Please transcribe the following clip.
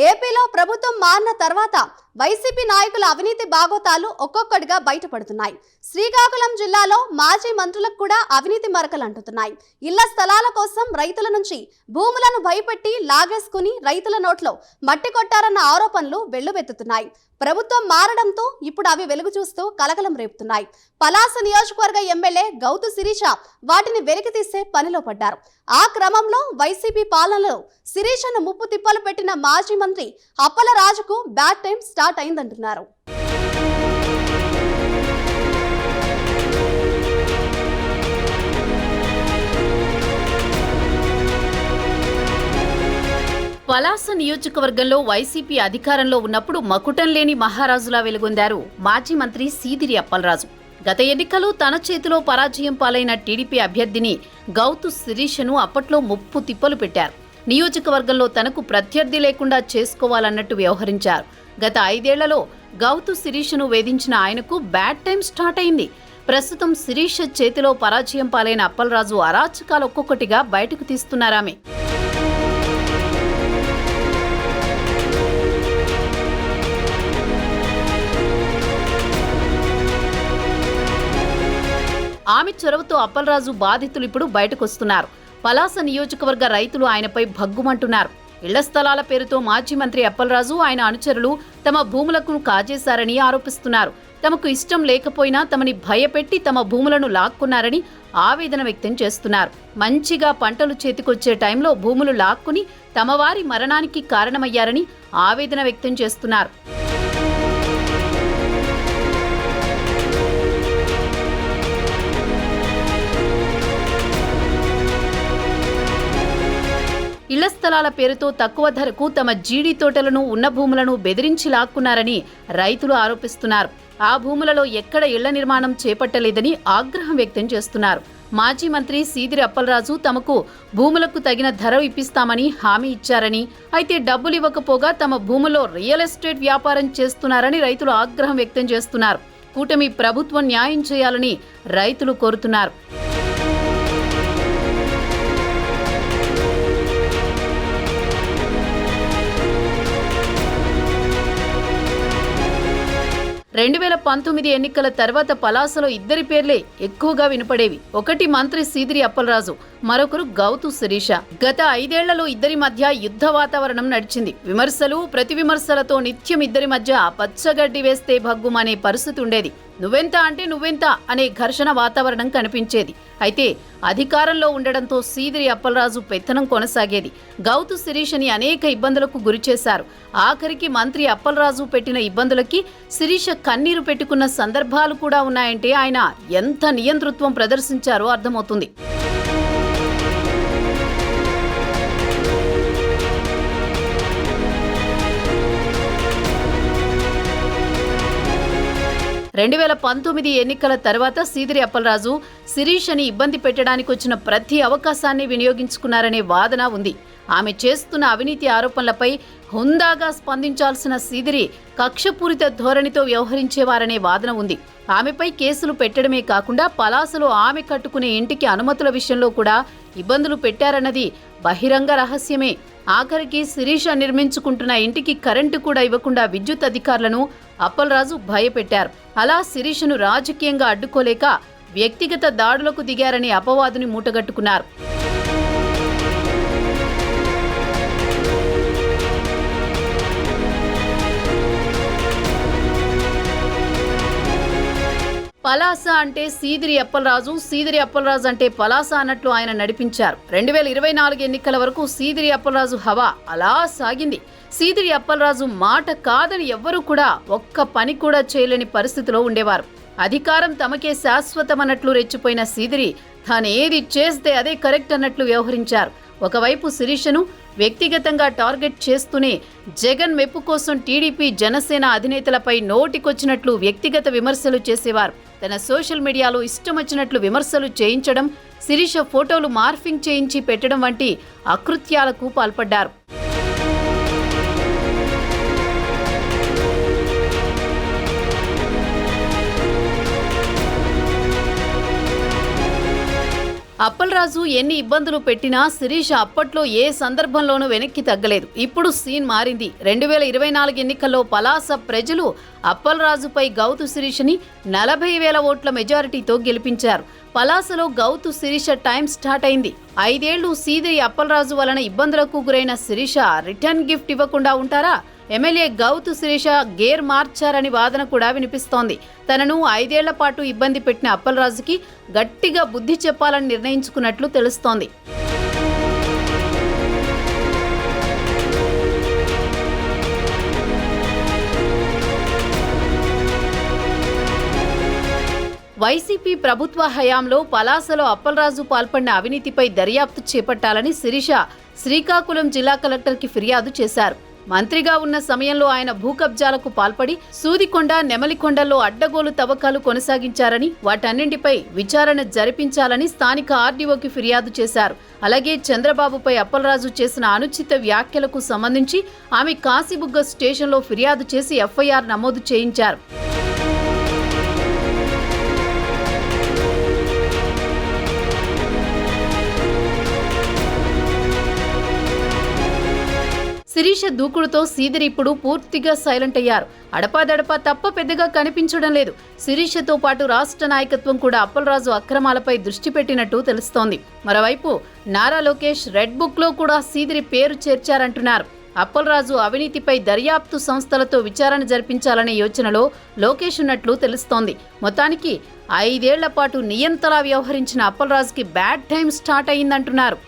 ఏపీలో ప్రభుత్వం మారిన తర్వాత వైసీపీ నాయకుల అవినీతి బాగోతాలు ఒక్కొక్కటిగా బయటపడుతున్నాయి. శ్రీకాకుళం జిల్లాలో మాజీ మంత్రులకు కూడా అవినీతి మరకలు అంటున్నాయి. ఇళ్ల స్థలాల కోసం రైతుల నుంచి భూములను భయపెట్టి లాగేసుకుని రైతుల నోట్లో మట్టి కొట్టారన్న ఆరోపణలు వెల్లువెత్తుతున్నాయి. ప్రభుత్వం మారడంతో ఇప్పుడు అవి వెలుగు చూస్తూ కలకలం రేపుతున్నాయి. పలాస నియోజకవర్గ ఎమ్మెల్యే గౌతు శిరీష వాటిని వెలికితీసే పనిలో పడ్డారు. ఆ క్రమంలో వైసీపీ పాలనలో శిరీషను ముప్పు తిప్పలు పెట్టిన మాజీ మంత్రి అప్పల రాజుకు బ్యాడ్ టైం స్టార్ట్ అయిందంటున్నారు. పలాస నియోజకవర్గంలో వైసీపీ అధికారంలో ఉన్నప్పుడు మకుటం లేని మహారాజులా వెలుగొందారు మాజీ మంత్రి సీదిరి అప్పలరాజు. గత ఎన్నికలు తన చేతిలో పరాజయం పాలైన టీడీపీ అభ్యర్థిని గౌతు శిరీషను అప్పట్లో ముప్పు తిప్పలు పెట్టారు. నియోజకవర్గంలో తనకు ప్రత్యర్థి లేకుండా చేసుకోవాలన్నట్టు వ్యవహరించారు. గత 5 ఏళ్లలో గౌతు శిరీషను వేధించిన ఆయనకు బ్యాడ్ టైం స్టార్ట్ అయింది. ప్రస్తుతం శిరీష చేతిలో పరాజయం పాలైన అప్పలరాజు అరాచకాలు ఒక్కొక్కటిగా బయటకు తీస్తున్నారామె. ఆమె చొరవతో అప్పలరాజు బాధితులు ఇప్పుడు బయటకొస్తున్నారు. పలాస నియోజకవర్గ రైతులు ఆయనపై భగ్గుమంటున్నారు. ఇళ్ల స్థలాల పేరుతో మాజీ మంత్రి అప్పలరాజు ఆయన అనుచరులు తమ భూములకు కాజేశారని ఆరోపిస్తున్నారు. తమకు ఇష్టం లేకపోయినా తమని భయపెట్టి తమ భూములను లాక్కున్నారని ఆవేదన వ్యక్తం చేస్తున్నారు. మంచిగా పంటలు చేతికొచ్చే టైంలో భూములు లాక్కుని తమ వారి మరణానికి కారణమయ్యారని ఆవేదన వ్యక్తం చేస్తున్నారు. ఇళ్ల స్థలాల పేరుతో తక్కువ ధరకు తమ జీడీ తోటలను ఉన్న భూములను బెదిరించి లాక్కున్నారని రైతులు ఆరోపిస్తున్నారు. ఆ భూములలో ఎక్కడ ఇళ్ల నిర్మాణం చేపట్టలేదని ఆగ్రహం వ్యక్తం చేస్తున్నారు. మాజీ మంత్రి సీదిరి అప్పలరాజు తమకు భూములకు తగిన ధర ఇప్పిస్తామని హామీ ఇచ్చారని, అయితే డబ్బులు ఇవ్వకపోగా తమ భూముల్లో రియల్ ఎస్టేట్ వ్యాపారం చేస్తున్నారని రైతులు ఆగ్రహం వ్యక్తం చేస్తున్నారు. కూటమి ప్రభుత్వం న్యాయం చేయాలని రైతులు కోరుతున్నారు. రెండు 2019 ఎన్నికల తర్వాత పలాసలో ఇద్దరి పేర్లే ఎక్కువగా వినపడేవి. ఒకటి మంత్రి సీదిరి అప్పలరాజు, మరొకరు గౌతు శిరీష. గత 5 ఏళ్లలో ఇద్దరి మధ్య యుద్ధ వాతావరణం నడిచింది. విమర్శలు ప్రతి విమర్శలతో నిత్యం ఇద్దరి మధ్య పచ్చగడ్డి వేస్తే భగ్గుమనే పరిస్థితి ఉండేది. నువ్వెంత అంటే నువ్వెంత అనే ఘర్షణ వాతావరణం కనిపించేది. అయితే అధికారంలో ఉండడంతో సీదిరి అప్పలరాజు పెత్తనం కొనసాగేది. గౌతు శిరీషని అనేక ఇబ్బందులకు గురిచేశారు. ఆఖరికి మంత్రి అప్పలరాజు పెట్టిన ఇబ్బందులకి శిరీష కన్నీరు పెట్టుకున్న సందర్భాలు కూడా ఉన్నాయంటే ఆయన ఎంత నియంతృత్వం ప్రదర్శించారో అర్థమవుతుంది. రెండు 2019 ఎన్నికల తర్వాత సీదిరి అప్పలరాజు శిరీషని ఇబ్బంది పెట్టడానికి వచ్చిన ప్రతి అవకాశాన్ని వినియోగించుకున్నారనే వాదన ఉంది. ఆమె చేస్తున్న అవినీతి ఆరోపణలపై హుందాగా స్పందించాల్సిన సీదిరి కక్షపూరిత ధోరణితో వ్యవహరించేవారనే వాదన ఉంది. ఆమెపై కేసులు పెట్టడమే కాకుండా పలాసలో ఆమె కట్టుకునే ఇంటికి అనుమతుల విషయంలో కూడా ఇబ్బందులు పెట్టారన్నది బహిరంగ రహస్యమే. ఆఖరికి శిరీష నిర్మించుకుంటున్న ఇంటికి కరెంటు కూడా ఇవ్వకుండా విద్యుత్ అధికారులను అప్పలరాజు భయపెట్టారు. అలా శిరీషను రాజకీయంగా అడ్డుకోలేక వ్యక్తిగత దాడులకు దిగారనే అపవాదుని మూటగట్టుకున్నారు. పలాస అంటే సీదిరి అప్పలరాజు, సీదిరి అప్పలరాజు అంటే పలాస అన్నట్లు ఆయన నడిపించారు. 2024 ఎన్నికల వరకు సీదిరి అప్పలరాజు హవా అలా సాగింది. సీదిరి అప్పలరాజు మాట కాదని ఎవ్వరూ కూడా ఒక్క పని కూడా చేయలేని పరిస్థితిలో ఉండేవారు. అధికారం తమకే శాశ్వతమన్నట్లు రెచ్చిపోయిన సీదిరి తానేది చేస్తే అదే కరెక్ట్ అన్నట్లు వ్యవహరించారు. ఒకవైపు శిరీషను వ్యక్తిగతంగా టార్గెట్ చేస్తూనే జగన్ మెప్పు కోసం టీడీపీ జనసేన అధినేతలపై నోటికొచ్చినట్లు వ్యక్తిగత విమర్శలు చేసేవారు. తన సోషల్ మీడియాలో ఇష్టం వచ్చినట్లు విమర్శలు చేయించడం, శిరీష ఫోటోలు మార్ఫింగ్ చేయించి పెట్టడం వంటి అకృత్యాలకు పాల్పడ్డారు. అప్పలరాజు ఎన్ని ఇబ్బందులు పెట్టినా శిరీష అప్పట్లో ఏ సందర్భంలోనూ వెనక్కి తగ్గలేదు. ఇప్పుడు సీన్ మారింది. 2024 ఎన్నికల్లో పలాస ప్రజలు అప్పలరాజుపై గౌతు శిరీషని 40,000 ఓట్ల మెజారిటీతో గెలిపించారు. పలాసలో గౌతు శిరీష టైం స్టార్ట్ అయింది. 5 ఏళ్లు సీదిరి అప్పలరాజు వలన ఇబ్బందులకు గురైన శిరీష రిటర్న్ గిఫ్ట్ ఇవ్వకుండా ఉంటారా? ఎమ్మెల్యే గౌతు శిరీష గేర్ మార్చారని వాదన కూడా వినిపిస్తోంది. తనను 5 ఏళ్ల పాటు ఇబ్బంది పెట్టిన అప్పలరాజుకి గట్టిగా బుద్ధి చెప్పాలని నిర్ణయించుకున్నట్లు తెలుస్తోంది. వైసీపీ ప్రభుత్వ హయాంలో పలాసలో అప్పలరాజు పాల్పడిన అవినీతిపై దర్యాప్తు చేపట్టాలని శిరీష శ్రీకాకుళం జిల్లా కలెక్టర్కి ఫిర్యాదు చేశారు. మంత్రిగా ఉన్న సమయంలో ఆయన భూకబ్జాలకు పాల్పడి సూదికొండ, నెమలికొండల్లో అడ్డగోలు తవ్వకాలు కొనసాగించారని, వాటన్నింటిపై విచారణ జరిపించాలని స్థానిక ఆర్డీఓకి ఫిర్యాదు చేశారు. అలాగే చంద్రబాబుపై అప్పలరాజు చేసిన అనుచిత వ్యాఖ్యలకు సంబంధించి ఆమె కాశీబుగ్గ స్టేషన్లో ఫిర్యాదు చేసి ఎఫ్ఐఆర్ నమోదు చేయించారు. శిరీష దూకుడుతో సీదిరి ఇప్పుడు పూర్తిగా సైలెంట్ అయ్యారు. అడపాదడపా తప్ప పెద్దగా కనిపించడం లేదు. శిరీషతో పాటు రాష్ట్ర నాయకత్వం కూడా అప్పలరాజు అక్రమాలపై దృష్టి పెట్టినట్టు తెలుస్తోంది. మరోవైపు నారా లోకేష్ రెడ్ బుక్ లో కూడా సీదిరి పేరు చేర్చారంటున్నారు. అప్పలరాజు అవినీతిపై దర్యాప్తు సంస్థలతో విచారణ జరిపించాలనే యోచనలో లోకేష్ ఉన్నట్లు తెలుస్తోంది. మొత్తానికి 5 ఏళ్ల పాటు నియంతలా వ్యవహరించిన అప్పలరాజుకి బ్యాడ్ టైం స్టార్ట్ అయిందంటున్నారు.